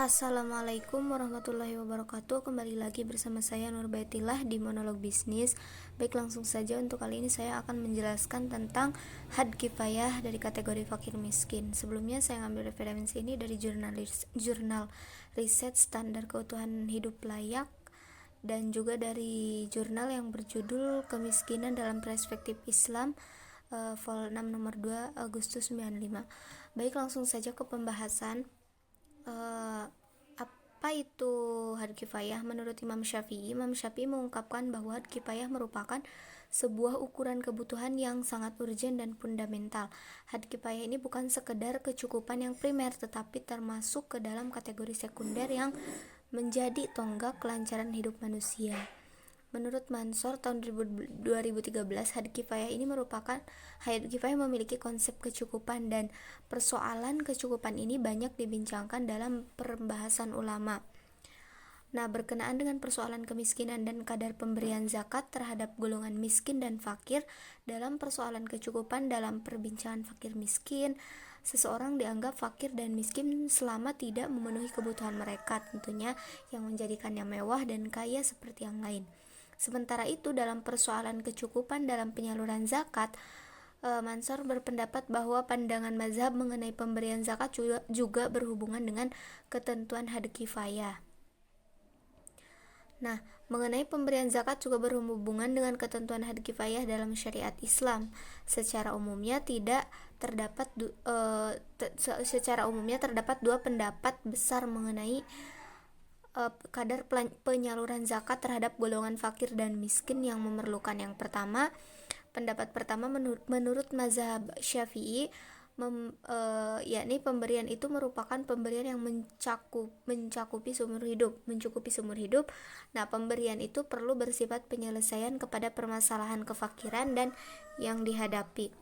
Assalamualaikum warahmatullahi wabarakatuh. Kembali lagi bersama saya Nurbaitillah di Monolog Bisnis. Baik, langsung saja untuk kali ini saya akan menjelaskan tentang had kifayah dari kategori fakir miskin. Sebelumnya saya ngambil referensi ini dari jurnal riset standar keutuhan hidup layak dan juga dari jurnal yang berjudul Kemiskinan dalam Perspektif Islam, vol 6 nomor 2 Agustus 95. Baik, langsung saja ke pembahasan. Apa itu had kifayah? Menurut Imam Syafi'i mengungkapkan bahwa had kifayah merupakan sebuah ukuran kebutuhan yang sangat urgen dan fundamental. Had kifayah ini bukan sekedar kecukupan yang primer, tetapi termasuk ke dalam kategori sekunder yang menjadi tonggak kelancaran hidup manusia. Menurut Mansor tahun 2013, had kifayah memiliki konsep kecukupan, dan persoalan kecukupan ini banyak dibincangkan dalam pembahasan ulama. Nah, berkenaan dengan persoalan kemiskinan dan kadar pemberian zakat terhadap golongan miskin dan fakir, dalam persoalan kecukupan dalam perbincangan fakir miskin, seseorang dianggap fakir dan miskin selama tidak memenuhi kebutuhan mereka, tentunya yang menjadikannya mewah dan kaya seperti yang lain. Sementara itu, dalam persoalan kecukupan dalam penyaluran zakat, Mansur berpendapat bahwa pandangan mazhab mengenai pemberian zakat juga berhubungan dengan ketentuan had kifayah. Nah, mengenai pemberian zakat juga berhubungan dengan ketentuan had kifayah dalam syariat Islam. Secara umumnya terdapat dua pendapat besar mengenai kadar penyaluran zakat terhadap golongan fakir dan miskin yang memerlukan. Yang pertama, pendapat pertama menurut mazhab Syafi'i, yakni pemberian itu merupakan pemberian yang mencukupi seumur hidup. Nah, pemberian itu perlu bersifat penyelesaian kepada permasalahan kefakiran yang dihadapi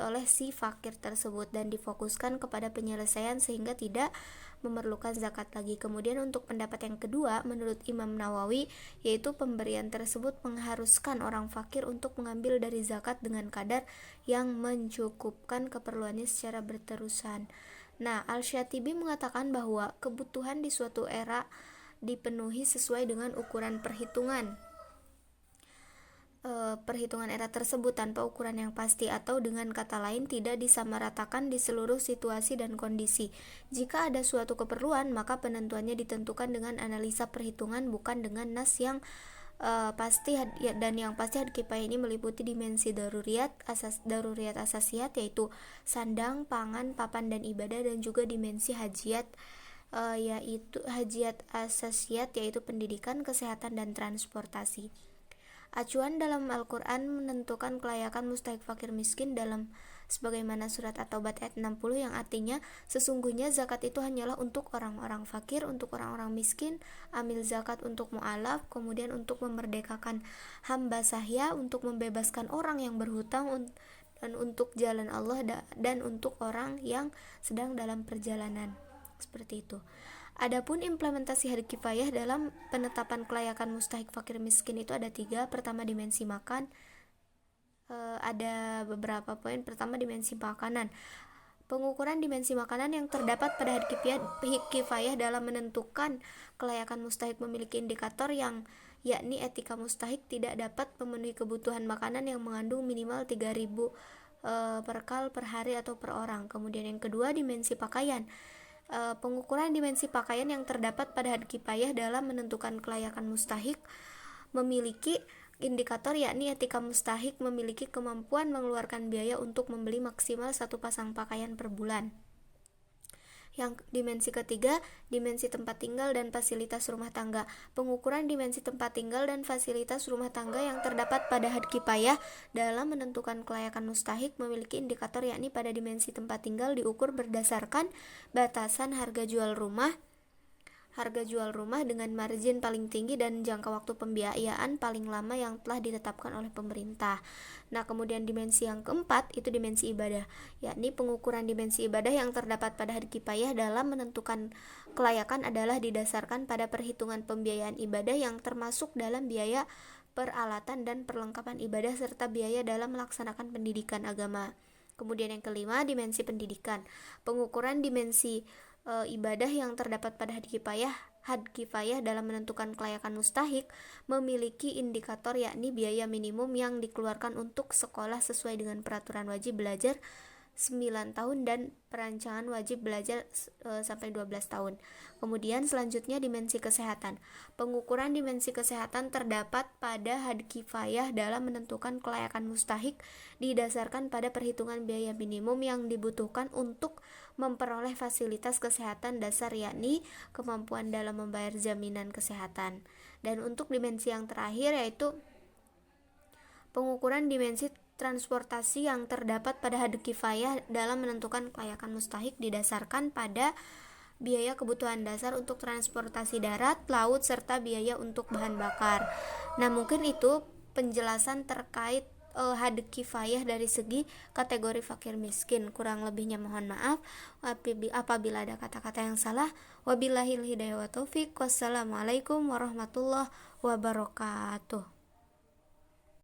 oleh si fakir tersebut, dan difokuskan kepada penyelesaian sehingga tidak memerlukan zakat lagi. Kemudian untuk pendapat yang kedua, menurut Imam Nawawi, yaitu pemberian tersebut mengharuskan orang fakir untuk mengambil dari zakat dengan kadar yang mencukupkan keperluannya secara berterusan. Nah, Al-Syatibi mengatakan bahwa kebutuhan di suatu era dipenuhi sesuai dengan ukuran perhitungan era tersebut tanpa ukuran yang pasti, atau dengan kata lain tidak disamaratakan di seluruh situasi dan kondisi. Jika ada suatu keperluan, maka penentuannya ditentukan dengan analisa perhitungan, bukan dengan nas yang pasti. Dan yang pasti had kifayah ini meliputi dimensi daruriyat asasiyat, yaitu sandang, pangan, papan, dan ibadah, dan juga dimensi hajiyat, yaitu hajiyat asasiyat, yaitu pendidikan, kesehatan, dan transportasi. Acuan dalam Al-Quran menentukan kelayakan mustahik fakir miskin dalam sebagaimana surat At-Taubah ayat 60, yang artinya sesungguhnya zakat itu hanyalah untuk orang-orang fakir, untuk orang-orang miskin, amil zakat untuk mu'alaf, kemudian untuk memerdekakan hamba sahya, untuk membebaskan orang yang berhutang, dan untuk jalan Allah, dan untuk orang yang sedang dalam perjalanan. Seperti itu. Adapun implementasi had kifayah dalam penetapan kelayakan mustahik fakir miskin itu ada 3. Pertama, dimensi makan. Ada beberapa poin. Pertama, dimensi makanan. Pengukuran dimensi makanan yang terdapat pada had kifayah dalam menentukan kelayakan mustahik memiliki indikator yakni etika mustahik tidak dapat memenuhi kebutuhan makanan yang mengandung minimal 3.000 perkal per hari atau per orang. Kemudian yang kedua, dimensi pakaian. Pengukuran dimensi pakaian yang terdapat pada had kifayah dalam menentukan kelayakan mustahik memiliki indikator, yakni etika mustahik memiliki kemampuan mengeluarkan biaya untuk membeli maksimal 1 pasang pakaian per bulan. Yang dimensi ketiga, dimensi tempat tinggal dan fasilitas rumah tangga. Pengukuran dimensi tempat tinggal dan fasilitas rumah tangga yang terdapat pada had kifayah dalam menentukan kelayakan mustahik memiliki indikator, yakni pada dimensi tempat tinggal diukur berdasarkan batasan harga jual rumah dengan margin paling tinggi dan jangka waktu pembiayaan paling lama yang telah ditetapkan oleh pemerintah. Nah, kemudian dimensi yang keempat itu dimensi ibadah, yakni pengukuran dimensi ibadah yang terdapat pada had kifayah dalam menentukan kelayakan adalah didasarkan pada perhitungan pembiayaan ibadah yang termasuk dalam biaya peralatan dan perlengkapan ibadah serta biaya dalam melaksanakan pendidikan agama. Kemudian yang kelima, dimensi pendidikan. Pengukuran dimensi ibadah yang terdapat pada had kifayah dalam menentukan kelayakan mustahik memiliki indikator, yakni biaya minimum yang dikeluarkan untuk sekolah sesuai dengan peraturan wajib belajar 9 tahun dan perancangan wajib belajar sampai 12 tahun. Kemudian selanjutnya dimensi kesehatan. Pengukuran dimensi kesehatan terdapat pada had kifayah dalam menentukan kelayakan mustahik didasarkan pada perhitungan biaya minimum yang dibutuhkan untuk memperoleh fasilitas kesehatan dasar, yakni kemampuan dalam membayar jaminan kesehatan. Dan untuk dimensi yang terakhir yaitu pengukuran dimensi transportasi yang terdapat pada had kifayah dalam menentukan kelayakan mustahik didasarkan pada biaya kebutuhan dasar untuk transportasi darat, laut, serta biaya untuk bahan bakar. Nah, mungkin itu penjelasan terkait had kifayah dari segi kategori fakir miskin. Kurang lebihnya mohon maaf apabila ada kata-kata yang salah. Wabillahil hidayah wa taufik. Wassalamualaikum warahmatullahi wabarakatuh.